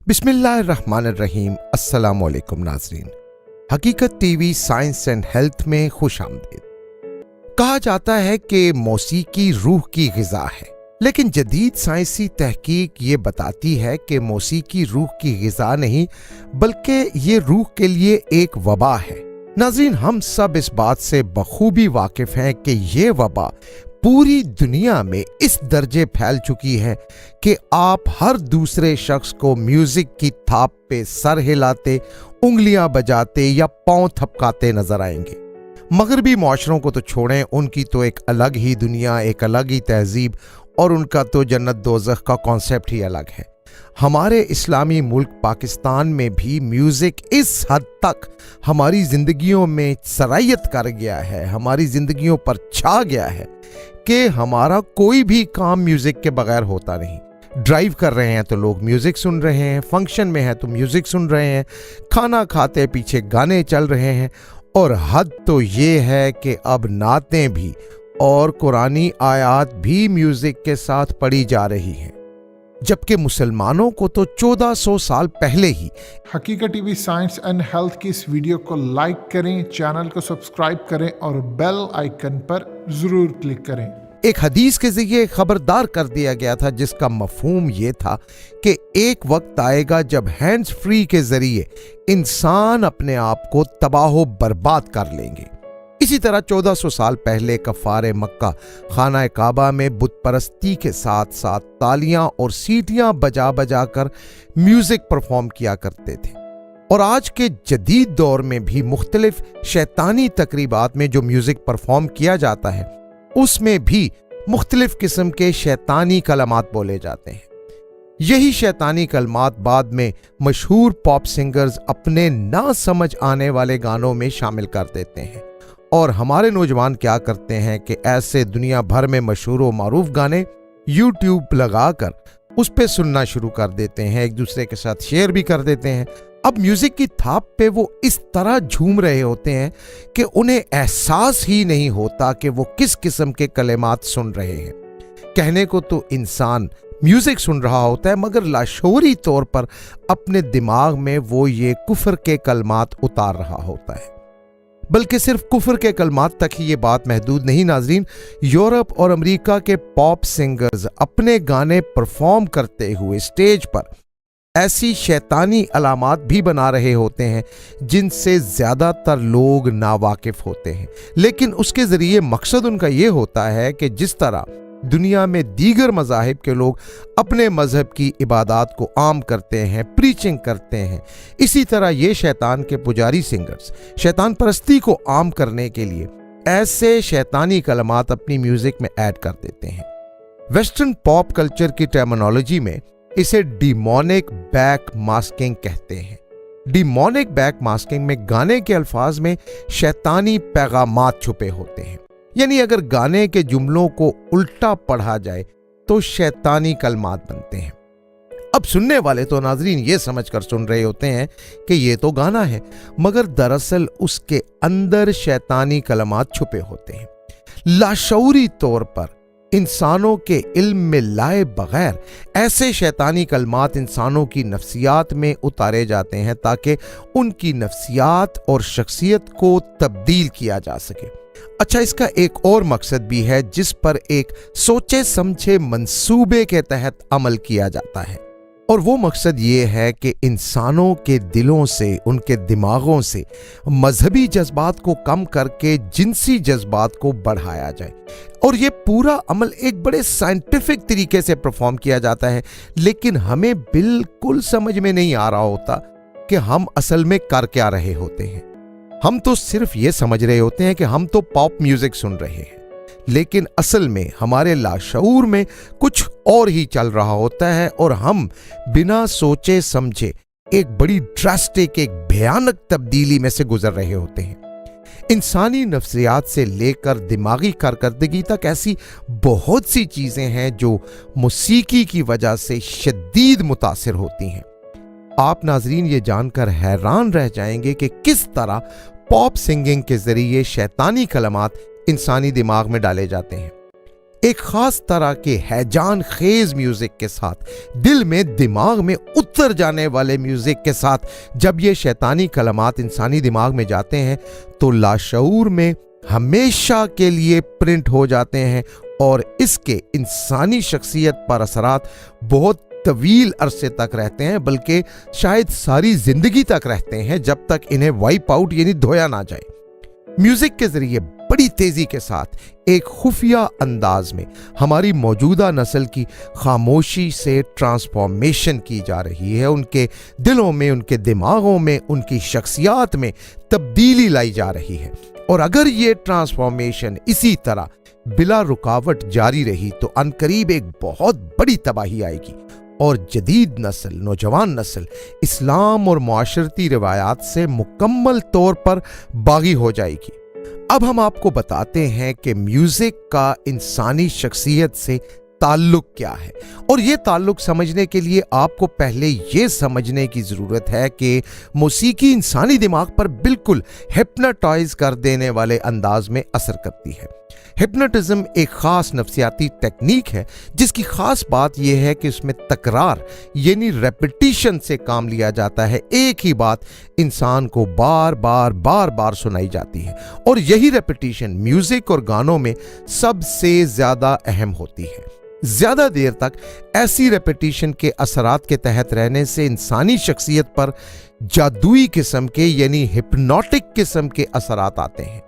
बिस्मिल्लाहिर्रहमानिर्रहीम। अस्सलामु अलैकुम नाज़रीन, हकीकत टीवी साइंस एंड हेल्थ में खुश आमदीद। कहा जाता है कि मौसीकी रूह की ग़िज़ा है, लेकिन जदीद साइंसी तहकीक ये बताती है कि मौसीकी रूह की ग़िज़ा नहीं बल्कि ये रूह के लिए एक वबा है। नाज़रीन, हम सब इस बात से बखूबी वाकिफ़ हैं कि ये वबा पूरी दुनिया में इस दर्जे फैल चुकी है कि आप हर दूसरे शख्स को म्यूजिक की थाप पे सर हिलाते, उंगलियां बजाते या पांव थपकाते नजर आएंगे। मगरबी माशरों को तो छोड़ें, उनकी तो एक अलग ही दुनिया, एक अलग ही तहजीब और उनका तो जन्नत दोज़ख का कॉन्सेप्ट ही अलग है। हमारे इस्लामी मुल्क पाकिस्तान में भी म्यूज़िक इस हद तक हमारी ज़िंदगियों में सरायत कर गया है, हमारी ज़िंदगियों पर छा गया है कि हमारा कोई भी काम म्यूज़िक के बगैर होता नहीं। ड्राइव कर रहे हैं तो लोग म्यूज़िक सुन रहे हैं, फंक्शन में हैं तो म्यूज़िक सुन रहे हैं, खाना खाते पीछे गाने चल रहे हैं, और हद तो ये है कि अब नातें भी और कुरानी आयात भी म्यूज़िक के साथ पढ़ी जा रही हैं, जबकि मुसलमानों को तो 1400 साल पहले ही। हकीकत टीवी साइंस एंड हेल्थ की इस वीडियो को लाइक करें, चैनल को सब्सक्राइब करें और बेल आइकन पर जरूर क्लिक करें। एक हदीस के जरिए खबरदार कर दिया गया था, जिसका मफहूम ये था कि एक वक्त आएगा जब हैंड्स फ्री के जरिए इंसान अपने आप को तबाह बर्बाद कर लेंगे। इसी तरह 1400 साल पहले कफ़ारे मक्का खाना काबा में बुत परस्ती के साथ साथ तालियां और सीटियां बजा बजा कर म्यूजिक परफॉर्म किया करते थे। और आज के जदीद दौर में भी मुख्तलिफ शैतानी तकरीबात में जो म्यूजिक परफॉर्म किया जाता है, उसमें भी मुख्तलिफ किस्म के शैतानी कलमात बोले जाते हैं। यही शैतानी कलमात बाद में मशहूर पॉप सिंगर्स अपने ना समझ आने वाले गानों में शामिल कर देते हैं। और हमारे नौजवान क्या करते हैं कि ऐसे दुनिया भर में मशहूर व मारूफ गाने यूट्यूब लगाकर उस पे सुनना शुरू कर देते हैं, एक दूसरे के साथ शेयर भी कर देते हैं। अब म्यूजिक की थाप पे वो इस तरह झूम रहे होते हैं कि उन्हें एहसास ही नहीं होता कि वो किस किस्म के कलेमात सुन रहे हैं। कहने को तो इंसान म्यूजिक सुन रहा होता है, मगर लाशऊरी तौर पर अपने दिमाग में वो ये कुफ्र के कलमात उतार रहा होता है। बल्कि सिर्फ कुफ्र के कलमात तक ही ये बात महदूद नहीं नाजरीन, यूरोप और अमेरिका के पॉप सिंगर्स अपने गाने परफॉर्म करते हुए स्टेज पर ऐसी शैतानी अलामात भी बना रहे होते हैं जिनसे ज़्यादातर लोग नावाकिफ होते हैं, लेकिन उसके ज़रिए मकसद उनका ये होता है कि जिस तरह दुनिया में दीगर मज़ाहिब के लोग अपने मज़हब की इबादत को आम करते हैं, प्रीचिंग करते हैं, इसी तरह ये शैतान के पुजारी सिंगर्स शैतान परस्ती को आम करने के लिए ऐसे शैतानी कलमात अपनी म्यूज़िक में ऐड कर देते हैं। वेस्टर्न पॉप कल्चर की टर्मिनोलॉजी में इसे डिमोनिक बैक मास्किंग कहते हैं। डिमोनिक बैक मास्किंग में गाने के अल्फाज में शैतानी पैगामात छुपे होते हैं, यानी अगर गाने के जुमलों को उल्टा पढ़ा जाए तो शैतानी कलमात बनते हैं। अब सुनने वाले तो नाजरीन ये समझकर सुन रहे होते हैं कि ये तो गाना है, मगर दरअसल उसके अंदर शैतानी कलमात छुपे होते हैं। लाशऊरी तौर पर इंसानों के इल्म में लाए बगैर ऐसे शैतानी कलमात इंसानों की नफ्सियात में उतारे जाते हैं ताकि उनकी नफ्सियात और शख्सियत को तब्दील किया जा सके। अच्छा, इसका एक और मकसद भी है जिस पर एक सोचे समझे मंसूबे के तहत अमल किया जाता है, और वो मकसद ये है कि इंसानों के दिलों से, उनके दिमागों से मजहबी जज्बात को कम करके जिनसी जज्बात को बढ़ाया जाए। और ये पूरा अमल एक बड़े साइंटिफिक तरीके से परफॉर्म किया जाता है, लेकिन हमें बिल्कुल समझ में नहीं आ रहा होता कि हम असल में कर क्या रहे होते हैं। हम तो सिर्फ ये समझ रहे होते हैं कि हम तो पॉप म्यूजिक सुन रहे हैं, लेकिन असल में हमारे लाशऊर में कुछ और ही चल रहा होता है और हम बिना सोचे समझे एक बड़ी ड्रास्टिक, एक भयानक तब्दीली में से गुजर रहे होते हैं। इंसानी नफ्सियात से लेकर दिमागी कारकर्दगी तक ऐसी बहुत सी चीजें हैं जो मौसीकी की वजह से शदीद मुतासिर होती हैं। आप नाजरीन ये जानकर हैरान रह जाएंगे कि किस तरह पॉप सिंगिंग के जरिए शैतानी कलमात इंसानी दिमाग में डाले जाते हैं। एक खास तरह के हैजान खेज म्यूजिक के साथ, दिल में दिमाग में उतर जाने वाले म्यूजिक के साथ जब ये शैतानी कलमात इंसानी दिमाग में जाते हैं तो लाशऊर में हमेशा के लिए प्रिंट हो जाते हैं और इसके इंसानी शख्सियत पर असरात बहुत तवील अरसे तक रहते हैं, बल्कि शायद सारी जिंदगी तक रहते हैं जब तक इन्हें वाइप आउट यानी धोया ना जाए। म्यूजिक के जरिए बड़ी तेजी के साथ एक खुफिया अंदाज में हमारी मौजूदा नस्ल की खामोशी से ट्रांसफॉर्मेशन की जा रही है। उनके दिलों में, उनके दिमागों में, उनकी शख्सियात में तब्दीली लाई जा रही है। और अगर ये ट्रांसफॉर्मेशन इसी तरह बिला रुकावट जारी रही तो अनकरीब एक बहुत बड़ी तबाही आएगी और जदीद नस्ल, नौजवान नस्ल इस्लाम और मुआशरती रिवायात से मुकम्मल तौर पर बागी हो जाएगी। अब हम आपको बताते हैं कि म्यूजिक का इंसानी शख्सियत से ताल्लुक क्या है, और ये ताल्लुक समझने के लिए आपको पहले ये समझने की ज़रूरत है कि मौसीकी इंसानी दिमाग पर बिल्कुल हिप्नोटाइज कर देने वाले अंदाज में असर करती है। हिप्नोटिज्म एक ख़ास नफ्सियाती टेक्निक है जिसकी ख़ास बात यह है कि उसमें तकरार यानी रेपिटिशन से काम लिया जाता है। एक ही बात इंसान को बार बार सुनाई जाती है और यही रेपिटिशन म्यूज़िक और गानों में सबसे ज़्यादा अहम होती है। ज़्यादा देर तक ऐसी रेपिटिशन के असरात के तहत रहने से इंसानी शख्सियत पर जादुई किस्म के यानी हिप्नोटिक किस्म के असरात आते हैं।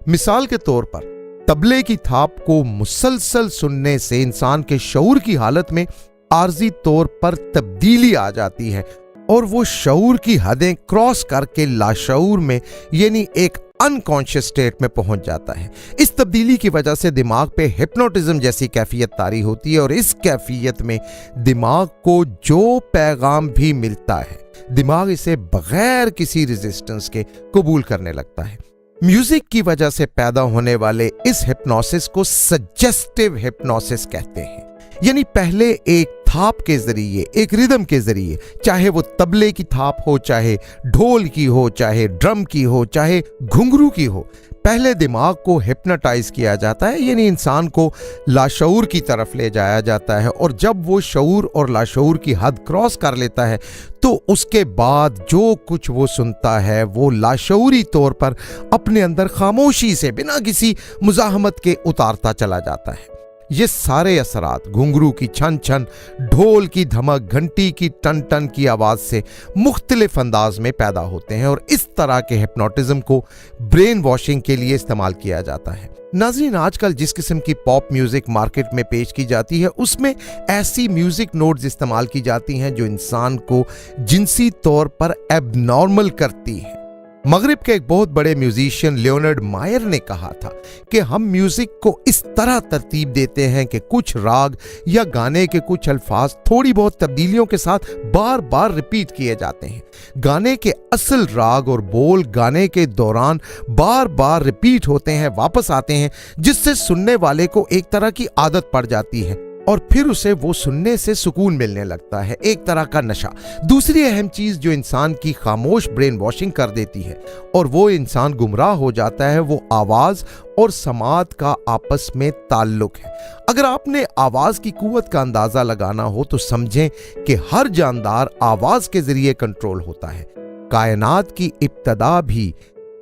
मिसाल के तौर पर तबले की थाप को मुसलसल सुनने से इंसान के शऊर की हालत में आर्जी तौर पर तब्दीली आ जाती है और वो शऊर की हदें क्रॉस करके लाशऊर में यानी एक अनकॉन्शियस स्टेट में पहुंच जाता है। इस तब्दीली की वजह से दिमाग पे हिप्नोटिज्म जैसी कैफियत तारी होती है और इस कैफियत में दिमाग को जो पैगाम भी मिलता है दिमाग इसे बगैर किसी रेजिस्टेंस के कबूल करने लगता है। म्यूजिक की वजह से पैदा होने वाले इस हिप्नोसिस को सजेस्टिव हिप्नोसिस कहते हैं, यानी पहले एक थाप के जरिए, एक रिदम के जरिए, चाहे वो तबले की थाप हो, चाहे ढोल की हो, चाहे ड्रम की हो, चाहे घुंघरू की हो, पहले दिमाग को हिप्नोटाइज किया जाता है यानी इंसान को लाशऊर की तरफ ले जाया जाता है और जब वो शऊर और लाशऊर की हद क्रॉस कर लेता है तो उसके बाद जो कुछ वो सुनता है वो लाशऊरी तौर पर अपने अंदर खामोशी से बिना किसी मुजाहमत के उतारता चला जाता है। ये सारे असरात घुंघरू की छन छन, ढोल की धमक, घंटी की टन टन की आवाज़ से मुख्तलिफ अंदाज में पैदा होते हैं और इस तरह के हिप्नोटिज्म को ब्रेन वॉशिंग के लिए इस्तेमाल किया जाता है। नाज़रीन, आजकल जिस किस्म की पॉप म्यूजिक मार्केट में पेश की जाती है उसमें ऐसी म्यूजिक नोट्स इस्तेमाल की जाती हैं जो इंसान को जिनसी तौर पर एबनॉर्मल करती हैं। मगरिब के एक बहुत बड़े म्यूजिशियन लियोनार्ड मायर ने कहा था कि हम म्यूजिक को इस तरह तरतीब देते हैं कि कुछ राग या गाने के कुछ अल्फाज थोड़ी बहुत तब्दीलियों के साथ बार बार रिपीट किए जाते हैं। गाने के असल राग और बोल गाने के दौरान बार बार रिपीट होते हैं, वापस आते हैं, जिससे सुनने वाले को एक तरह की आदत पड़ जाती है और फिर उसे वो सुनने से सुकून मिलने लगता है, एक तरह का नशा। दूसरी अहम चीज जो इंसान की खामोश ब्रेन वॉशिंग कर देती है और वो इंसान गुमराह हो जाता है, वो आवाज और समात का आपस में ताल्लुक है। अगर आपने आवाज की कुव्वत का अंदाजा लगाना हो तो समझें कि हर जानदार आवाज के जरिए कंट्रोल होता है। कायनात की इब्तदा भी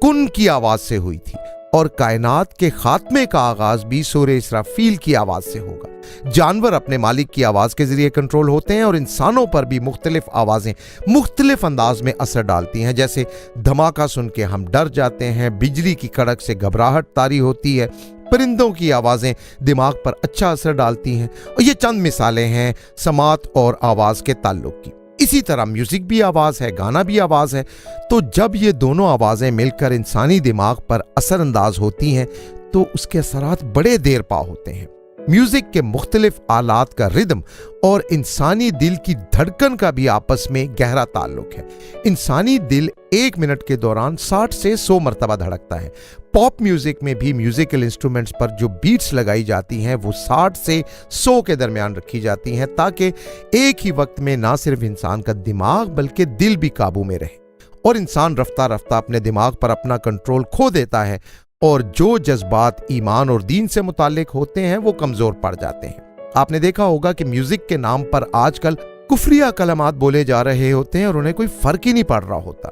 कुन की आवाज से हुई थी और कायनात के खात्मे का आगाज भी सूरे इसराफील की आवाज से होगा। जानवर अपने मालिक की आवाज के जरिए कंट्रोल होते हैं और इंसानों पर भी मुख्तलिफ आवाजें मुख्तलिफ अंदाज में असर डालती हैं। जैसे धमाका सुन के हम डर जाते हैं, बिजली की कड़क से घबराहट तारी होती है, परिंदों की आवाजें दिमाग पर अच्छा असर डालती हैं। और ये चंद मिसालें हैं समात और आवाज के ताल्लुक की। इसी तरह म्यूजिक भी आवाज है, गाना भी आवाज है। तो जब ये दोनों आवाजें मिलकर इंसानी दिमाग पर असर अंदाज होती हैं तो उसके असरात बड़े देर पा होते हैं। म्यूजिक के मुख्तलिफ आलात का रिदम और इंसानी दिल की धड़कन का भी आपस में गहरा ताल्लुक है। इंसानी दिल 1 मिनट के दौरान 60 से 100 मरतबा धड़कता है। पॉप म्यूजिक में भी म्यूजिकल इंस्ट्रूमेंट्स पर जो बीट्स लगाई जाती हैं वो 60 से 100 के दरमियान रखी जाती हैं ताकि एक ही वक्त में ना सिर्फ इंसान का दिमाग बल्कि दिल भी काबू में रहे। और इंसान रफ्ता रफ्ता अपने दिमाग पर अपना कंट्रोल खो देता है और जो जज्बात ईमान और दीन से मुताल्लिक होते हैं वो कमजोर पड़ जाते हैं। आपने देखा होगा कि म्यूजिक के नाम पर आजकल कुफरिया कलमात बोले जा रहे होते हैं और उन्हें कोई फर्क ही नहीं पड़ रहा होता।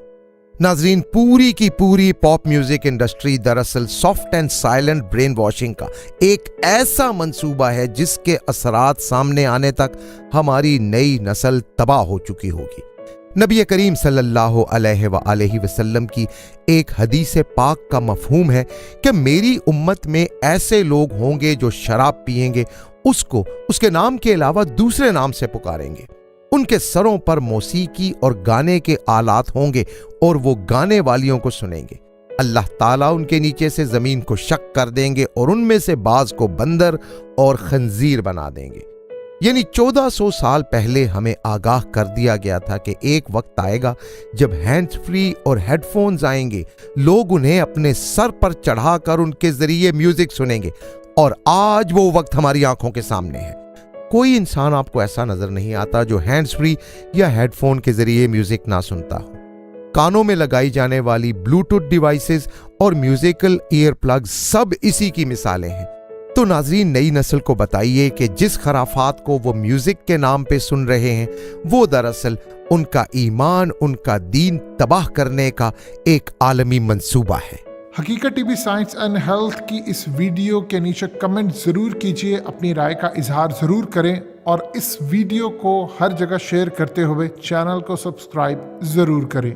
नाजरीन, पूरी की पूरी पॉप म्यूजिक इंडस्ट्री दरअसल soft and silent brain washing का एक ऐसा मंसूबा है जिसके असरात सामने आने तक हमारी नई नस्ल तबाह हो चुकी होगी। नबी करीम सल्लल्लाहु अलैहि वसल्लम की एक हदीस पाक का मफहूम है कि मेरी उम्मत में ऐसे लोग होंगे जो शराब पिएंगे, उसको उसके नाम के अलावा दूसरे नाम से पुकारेंगे। उनके सरों पर मौसीकी और गाने के आलात होंगे और वो गाने वालियों को सुनेंगे। अल्लाह ताला उनके नीचे से जमीन को शक कर देंगे और उनमें से बाज को बंदर और खंजीर बना देंगे। यानी 1400 साल पहले हमें आगाह कर दिया गया था कि एक वक्त आएगा जब हैंड्स फ्री और हेडफोन्स आएंगे, लोग उन्हें अपने सर पर चढ़ाकर उनके जरिए म्यूजिक सुनेंगे, और आज वो वक्त हमारी आंखों के सामने है। कोई इंसान आपको ऐसा नजर नहीं आता जो हैंड्स फ्री या हेडफोन के जरिए म्यूजिक ना सुनता हो। कानों में लगाई जाने वाली ब्लूटूथ डिवाइसेस और म्यूजिकल ईयर प्लग सब इसी की मिसालें हैं। तो नाजरीन, नई नस्ल को बताइए कि जिस खराफात को वो म्यूजिक के नाम पे सुन रहे हैं वो दरअसल उनका ईमान, उनका दीन तबाह करने का एक आलमी मंसूबा है। हकीकत टीवी साइंस एंड हेल्थ की इस वीडियो के नीचे कमेंट ज़रूर कीजिए, अपनी राय का इजहार ज़रूर करें और इस वीडियो को हर जगह शेयर करते हुए चैनल को सब्सक्राइब ज़रूर करें।